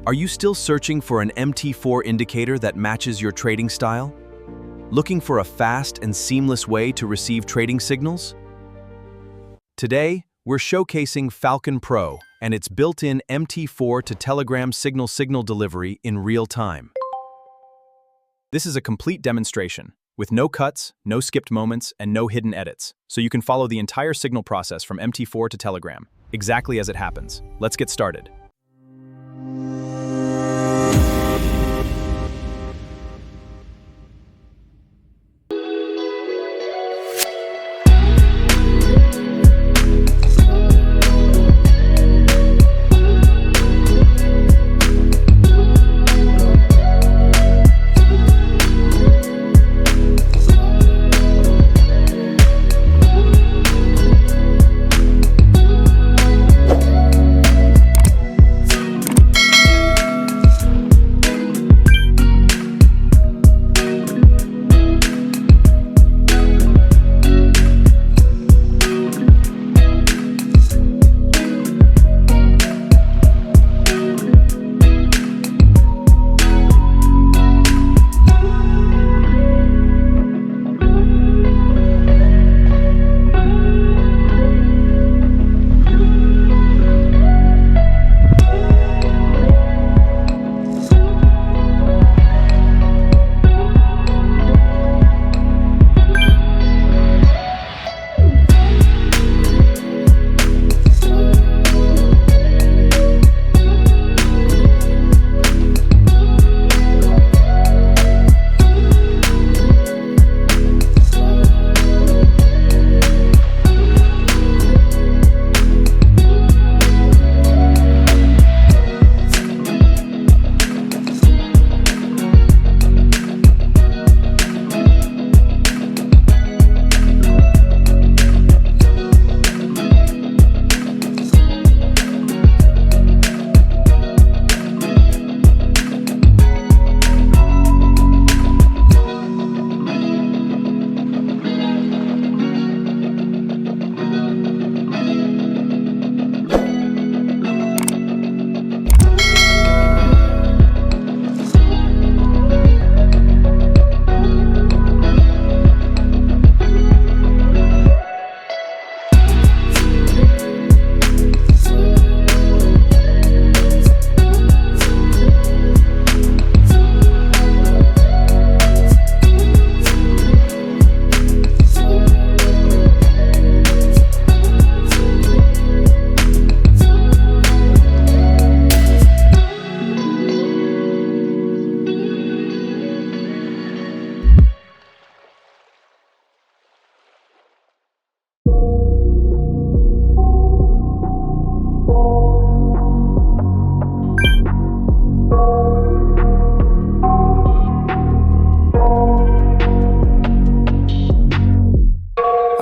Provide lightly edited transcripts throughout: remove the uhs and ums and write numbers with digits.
Are you still searching for an MT4 indicator that matches your trading style? Looking for a fast and seamless way to receive trading signals? Today, we're showcasing Falcon Pro and its built-in MT4 to Telegram signal delivery in real time. This is a complete demonstration, with no cuts, no skipped moments, and no hidden edits, so you can follow the entire signal process from MT4 to Telegram, exactly as it happens. Let's get started.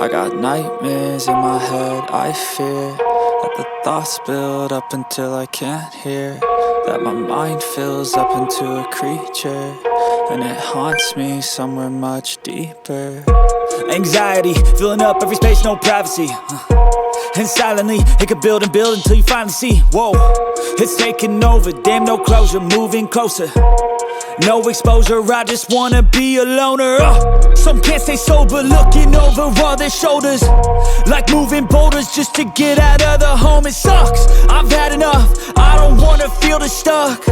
I got nightmares in my head, I fear that the thoughts build up until I can't hear, that my mind fills up into a creature, and it haunts me somewhere much deeper. Anxiety, filling up every space, no privacy. And silently, it could build and build until you finally see, whoa, it's taking over, damn no closure, moving closer. No exposure, I just wanna be a loner. Some can't stay sober, looking over all their shoulders, like moving boulders just to get out of the home. It sucks, I've had enough, I don't wanna feel stuck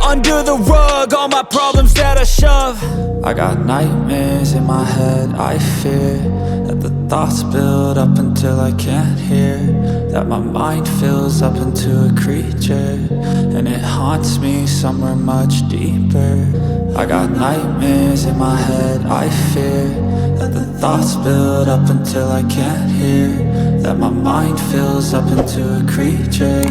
under the rug, all my problems that I shove. I got nightmares in my head, I fear that the thoughts build up until I can't hear, that my mind fills up into a creature, and it haunts me somewhere much deeper. I got nightmares in my head, I fear that the thoughts build up until I can't hear, that my mind fills up into a creature,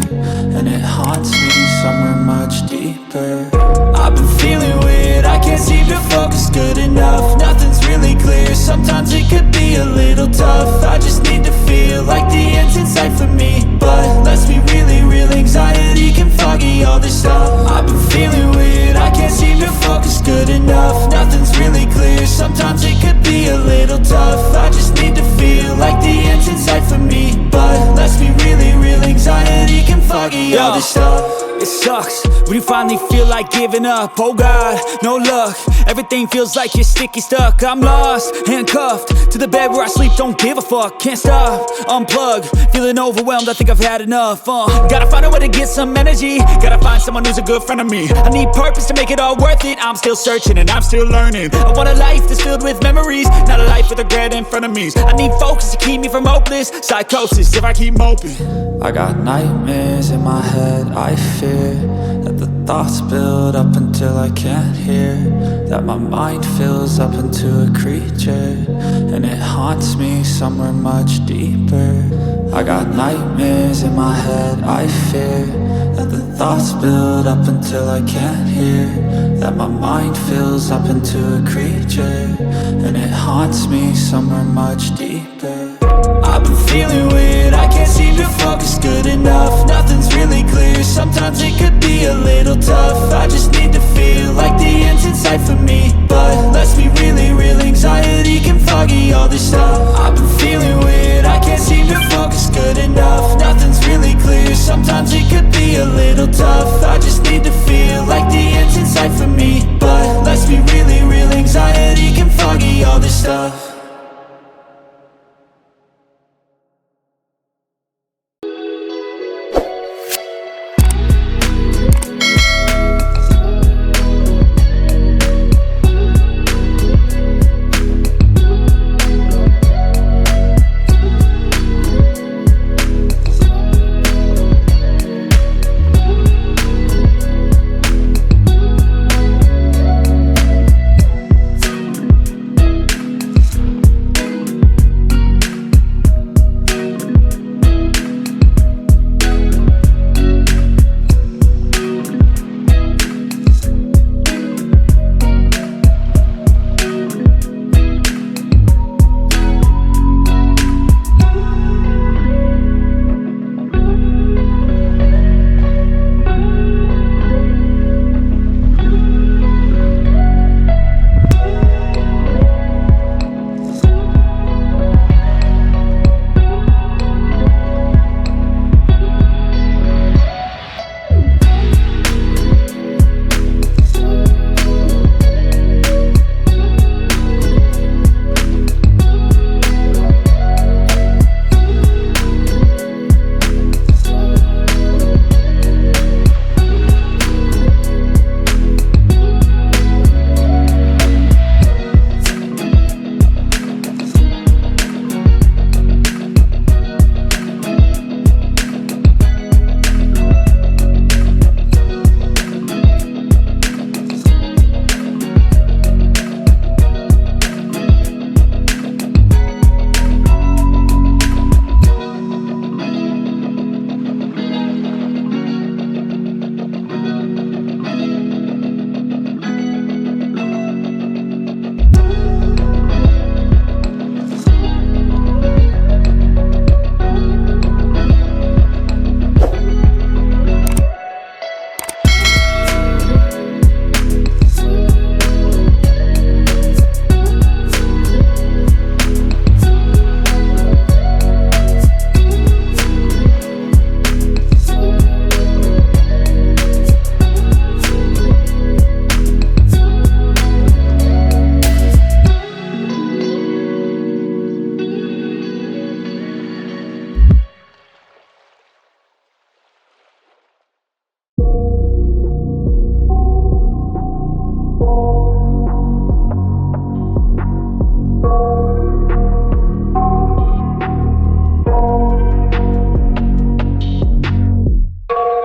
and it haunts me somewhere much deeper. I've been feeling weird, I can't seem to focus good enough. Nothing's really clear, sometimes it could be a little tough. I just need to feel like the end's in sight for me, but let's be really real, anxiety can foggy all this stuff. I've been feeling weird, I can't seem to focus good enough. Nothing's really clear, sometimes it could be a little tough. I just need to feel like the end's in sight for me, but let's be really real, anxiety can foggy all this stuff. It sucks when you finally feel like giving up. Oh God, no luck. Everything feels like you're sticky stuck. I'm lost, handcuffed to the bed where I sleep. Don't give a fuck, can't stop. Unplug, feeling overwhelmed. I think I've had enough. Gotta find a way to get some energy. Gotta find someone who's a good friend of me. I need purpose to make it all worth it. I'm still searching and I'm still learning. I want a life that's filled with memories, not a life with regret in front of me. I need focus to keep me from hopeless psychosis if I keep moping. I got nightmares in my head, I fear that the thoughts build up until I can't hear, that my mind fills up into a creature, and it haunts me somewhere much deeper. I got nightmares in my head, I fear that the thoughts build up until I can't hear, that my mind fills up into a creature, and it haunts me somewhere much deeper. I've been feeling weird, I can't seem to focus good enough. Nothing's really clear, sometimes it could be a little tough. I just need to feel like the end's in sight for me, but let's be really real, anxiety can foggy all this stuff. I've been feeling weird, I can't seem to focus good enough. Nothing's really clear, sometimes it could be a little tough. I just need to feel like the end's in sight for me, but let's be really real, anxiety can foggy all this stuff.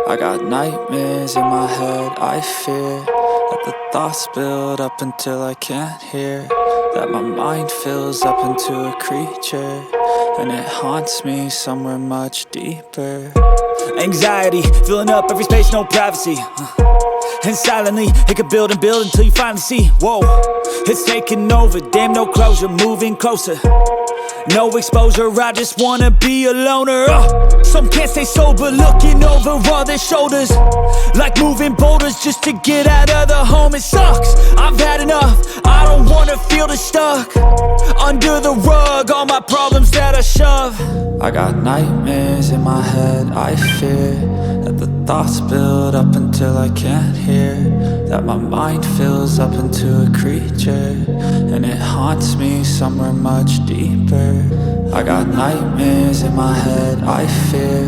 I got nightmares in my head, I fear that the thoughts build up until I can't hear, that my mind fills up into a creature, and it haunts me somewhere much deeper. Anxiety, filling up every space, no privacy. And silently, it could build and build until you finally see, whoa, it's taking over, damn no closure, moving closer. No exposure, I just wanna be a loner. Some can't stay sober, looking over all their shoulders, like moving boulders just to get out of the home. It sucks, I've had enough, I don't wanna feel the stuck under the rug, all my problems that I shove. I got nightmares in my head, I fear that the thoughts build up until I can't hear, that my mind fills up into a creature, and it haunts me somewhere much deeper. I got nightmares in my head, I fear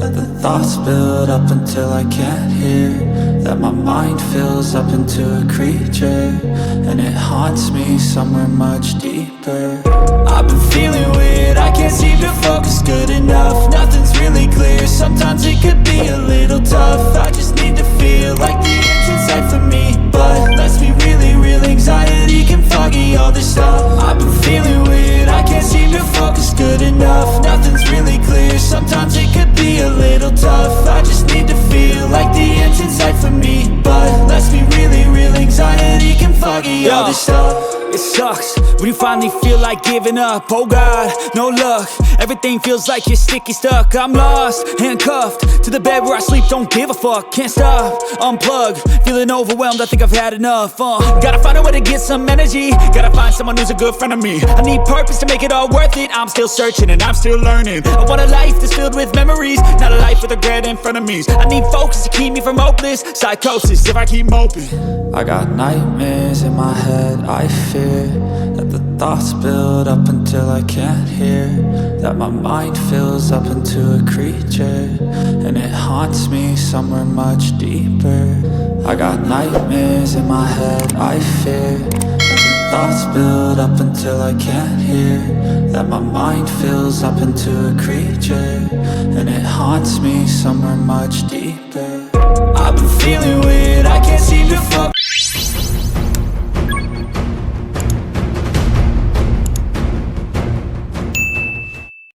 that the thoughts build up until I can't hear, that my mind fills up into a creature, and it haunts me somewhere much deeper. I've been feeling weird, I can't seem to focus good enough. Nothing's really clear, sometimes it could be a little tough. I just need to feel like the end's in sight for me, but let's be really real, anxiety can foggy all this stuff. I've been feeling weird, I can't seem to focus good enough. Nothing's really clear, sometimes it could be a little tough. I just need to feel like the end's in sight for me, but let's be really real, anxiety can foggy all this stuff. It sucks when you finally feel like giving up. Oh God, no luck, everything feels like you're sticky stuck. I'm lost, handcuffed to the bed where I sleep, don't give a fuck. Can't stop, unplug, feeling overwhelmed, I think I've had enough. Gotta find a way to get some energy, gotta find someone who's a good friend of me. I need purpose to make it all worth it, I'm still searching and I'm still learning. I want a life that's filled with memories, not a life with regret and frenemies. I need focus to keep me from hopeless psychosis if I keep moping. I got nightmares in my head, I fear that the thoughts build up until I can't hear, that my mind fills up into a creature, and it haunts me somewhere much deeper. I got nightmares in my head, I fear that the thoughts build up until I can't hear, that my mind fills up into a creature, and it haunts me somewhere much deeper. I've been feeling weird, I can't seem to focus.